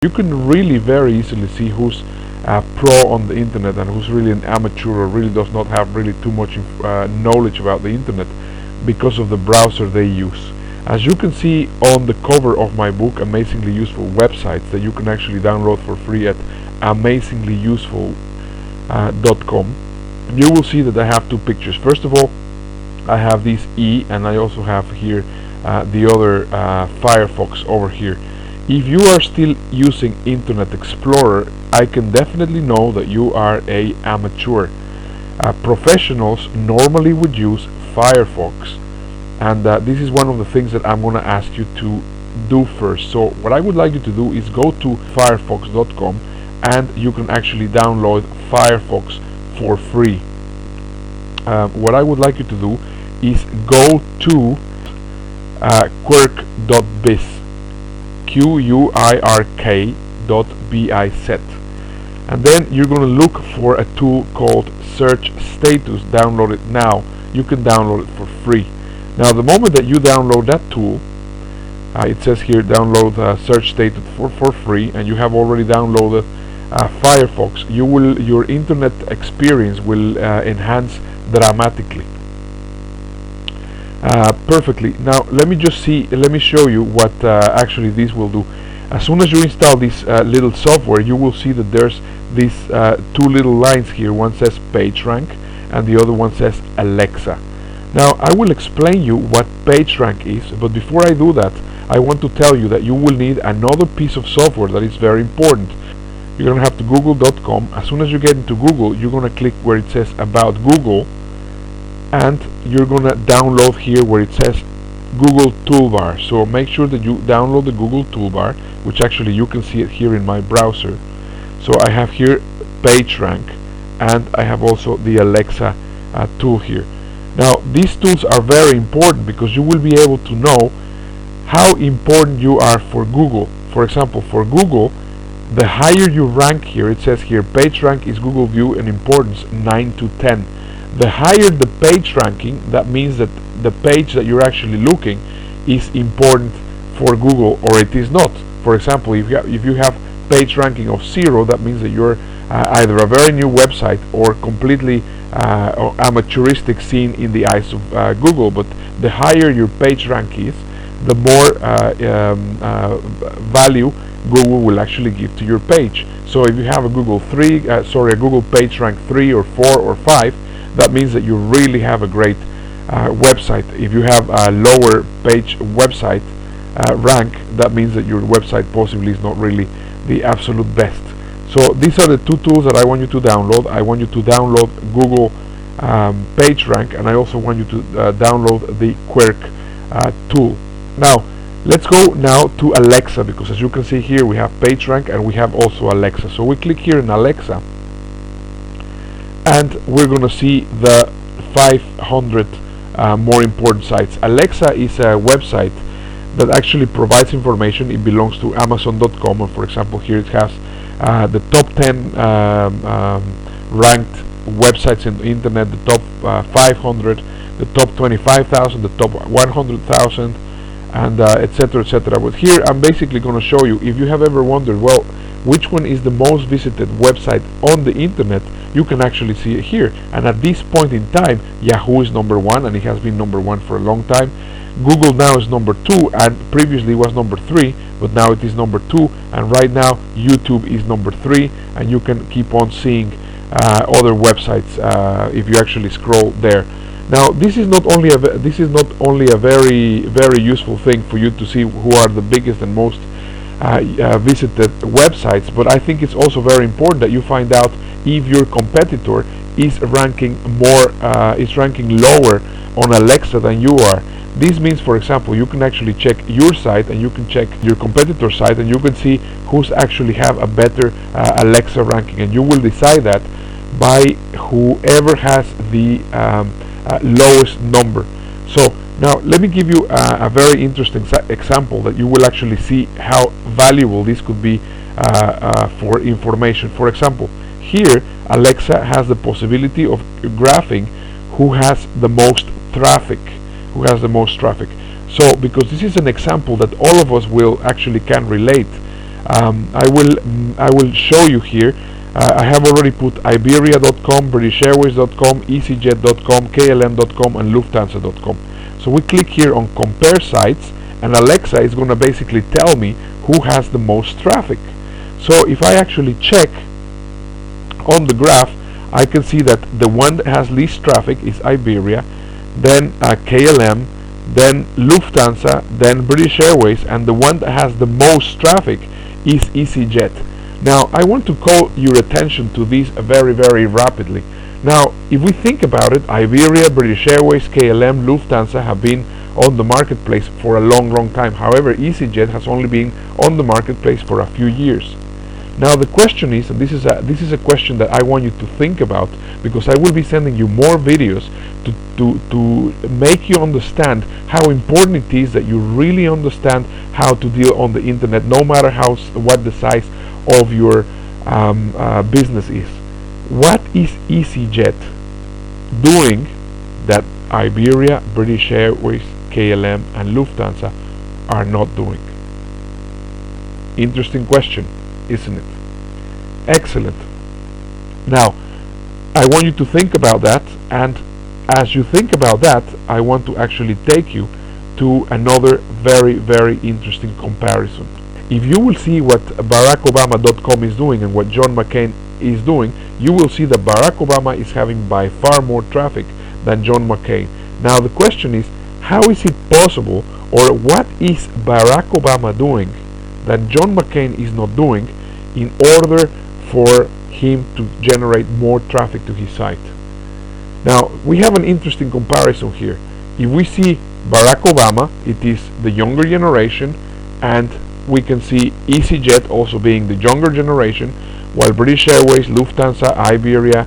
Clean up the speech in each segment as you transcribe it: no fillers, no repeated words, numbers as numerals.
You can really very easily see who's a pro on the internet and who's really an amateur or really does not have really too much knowledge about the internet because of the browser they use. As you can see on the cover of my book, Amazingly Useful Websites, that you can actually download for free at amazinglyuseful.com, you will see that I have two pictures. First of all, I have this E, and I also have here the other Firefox over here. If you are still using Internet Explorer, I can definitely know that you are a amateur. Professionals normally would use Firefox, and this is one of the things that I'm going to ask you to do first. So what I would like you to do is go to firefox.com, and you can actually download Firefox for free. What I would like you to do is go to quirk.biz, quirk.biz, and then you're going to look for a tool called Search Status. Download it now. You can download it for free. Now the moment that you download that tool, it says here download Search Status for free, and you have already downloaded Firefox, your internet experience will enhance dramatically. Perfectly. Now let me show you what actually this will do. As soon as you install this little software, you will see that there's these two little lines here. One says PageRank and the other one says Alexa. Now I will explain you what PageRank is, but before I do that, I want to tell you that you will need another piece of software that is very important. You're going to have to google.com. As soon as you get into Google, you're going to click where it says About Google, and you're going to download here where it says Google Toolbar. So make sure that you download the Google Toolbar, which actually you can see it here in my browser. So I have here PageRank, and I have also the Alexa tool here. Now these tools are very important because you will be able to know how important you are for Google. For example, for Google, the higher you rank here, it says here PageRank is Google View in importance 9 to 10. The higher the page ranking, that means that the page that you're actually looking is important for Google, or it is not. For example, if you have page ranking of 0, that means that you're either a very new website or completely amateuristic seen in the eyes of Google. But the higher your page rank is, the more value Google will actually give to your page. So if you have a Google page rank 3 or 4 or 5, that means that you really have a great website. If you have a lower page website rank, that means that your website possibly is not really the absolute best. So these are the two tools that I want you to download. I want you to download Google PageRank, and I also want you to download the Quirk tool. Now let's go now to Alexa, because as you can see here we have PageRank and we have also Alexa. So we click here in Alexa, and we're going to see the 500 more important sites. Alexa is a website that actually provides information. It belongs to Amazon.com, and for example here it has the top 10 ranked websites in the internet, the top 500, the top 25,000, the top 100,000, and etc, etc. But here I'm basically going to show you, if you have ever wondered, well, which one is the most visited website on the internet, you can actually see it here. And at this point in time, Yahoo is number 1, and it has been number 1 for a long time. Google now is number 2, and previously was number 3, but now it is number 2. And right now YouTube is number 3, and you can keep on seeing other websites if you actually scroll there. Now this is not only a very useful thing for you to see who are the biggest and most visited websites, but I think it's also very important that you find out if your competitor is ranking lower on Alexa than you are. This means, for example, you can actually check your site and you can check your competitor's site, and you can see who's actually have a better Alexa ranking, and you will decide that by whoever has the lowest number. So now let me give you a very interesting example that you will actually see how valuable this could be for information. For example, here Alexa has the possibility of graphing who has the most traffic. So because this is an example that all of us will actually can relate, I will show you here. I have already put Iberia.com, British Airways.com, Easyjet.com, KLM.com, and Lufthansa.com. So we click here on compare sites, and Alexa is going to basically tell me who has the most traffic. So if I actually check on the graph, I can see that the one that has least traffic is Iberia, then KLM, then Lufthansa, then British Airways, and the one that has the most traffic is Easyjet. Now I want to call your attention to these very rapidly. Now if we think about it, Iberia, British Airways, KLM, Lufthansa have been on the marketplace for a long time. However, Easyjet has only been on the marketplace for a few years. Now the question is, and this is a question that I want you to think about, because I will be sending you more videos to make you understand how important it is that you really understand how to deal on the internet, no matter what the size of your business is. What is Easyjet doing that Iberia, British Airways, KLM, and Lufthansa are not doing? Interesting question, isn't it? Excellent. Now I want you to think about that, and as you think about that, I want to actually take you to another very interesting comparison. If you will see what BarackObama.com is doing and what John McCain is doing, you will see that Barack Obama is having by far more traffic than John McCain. Now the question is, how is it possible, or what is Barack Obama doing that John McCain is not doing in order for him to generate more traffic to his site? Now we have an interesting comparison here. If we see Barack Obama, it is the younger generation, and we can see Easyjet also being the younger generation, while British Airways, Lufthansa, Iberia,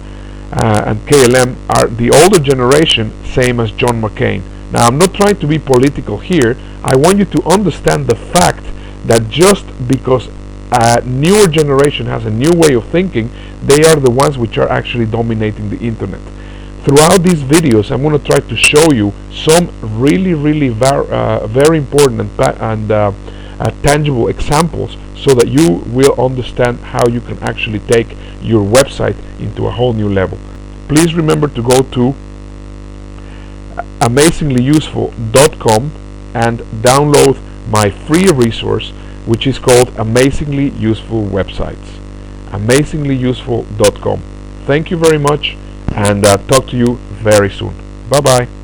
and KLM are the older generation, same as John McCain. Now I'm not trying to be political here. I want you to understand the fact that just because a newer generation has a new way of thinking, they are the ones which are actually dominating the internet. Throughout these videos, I'm going to try to show you some really very important and tangible examples, so that you will understand how you can actually take your website into a whole new level. Please remember to go to amazinglyuseful.com and download my free resource, which is called Amazingly Useful Websites. amazinglyuseful.com. Thank you very much, and talk to you very soon. Bye bye.